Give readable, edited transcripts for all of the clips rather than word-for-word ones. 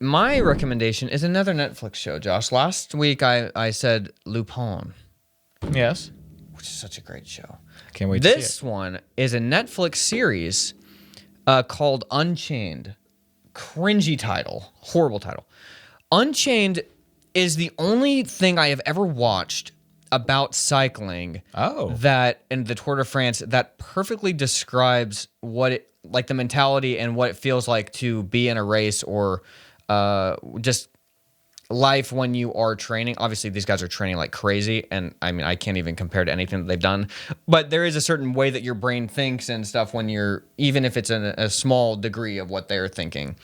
My recommendation is another Netflix show, Josh. Last week I said Lupin, Yes. which is such a great show. Can't wait to see This one is a Netflix series called Unchained. Cringy title. Horrible title. Unchained is the only thing I have ever watched about cycling that in the Tour de France that perfectly describes what it like the mentality and what it feels like to be in a race or just life when you are training. Obviously, these guys are training like crazy, and I mean, I can't even compare to anything that they've done. But there is a certain way that your brain thinks and stuff when you're, even if it's in a small degree of what they're thinking.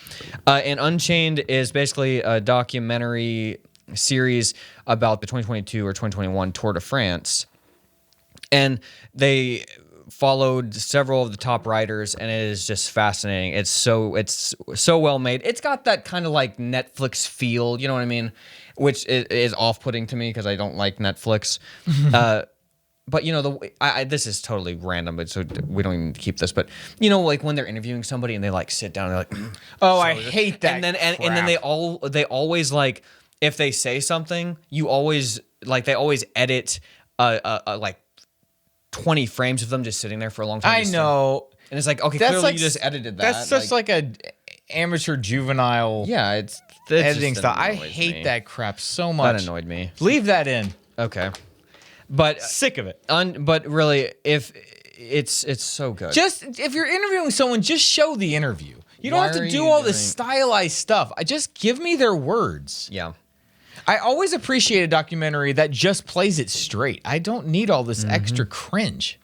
And Unchained is basically a documentary series about the 2022 or 2021 Tour de France, and they followed several of the top riders, and it is just fascinating. It's so well made. It's got that kind of like Netflix feel, you know what I mean? Which is off-putting to me because I don't like Netflix. But you know, this is totally random, but so we don't even keep this. But you know, like when they're interviewing somebody and they like sit down and they're like, Oh, I hate that. and then they always like if they say something, you always like they always edit like 20 frames of them just sitting there for a long time. I know. And it's like, okay, That's clearly like, you just edited that. That's such like a amateur juvenile yeah, it's editing just style. I annoys hate me. that crap so much. That annoyed me. Leave that in. Okay. But Sick of it. but really, if it's so good. Just if you're interviewing someone, just show the interview. You don't Why have are to do you all this doing- stylized stuff. I just give me their words. Yeah. I always appreciate a documentary that just plays it straight. I don't need all this extra cringe.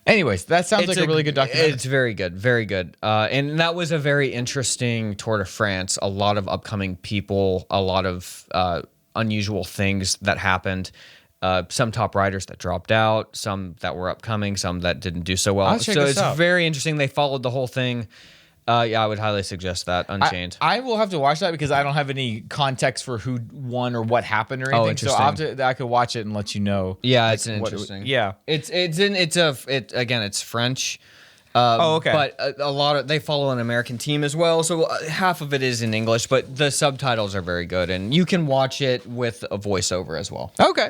Anyways, that sounds like a really good documentary. It's very good, very good. And that was a very interesting Tour de France. A lot of upcoming people, a lot of unusual things that happened. Some top riders that dropped out, some that were upcoming, some that didn't do so well. I'll check So this it's out. very interesting. They followed the whole thing. Yeah, I would highly suggest that. Unchained. I will have to watch that because I don't have any context for who won or what happened or anything. So I'll have to, I could watch it and let you know. Yeah, like, it's an what interesting. yeah. It's French. Okay. But a lot of they follow an American team as well, so half of it is in English, but the subtitles are very good, and you can watch it with a voiceover as well. Okay.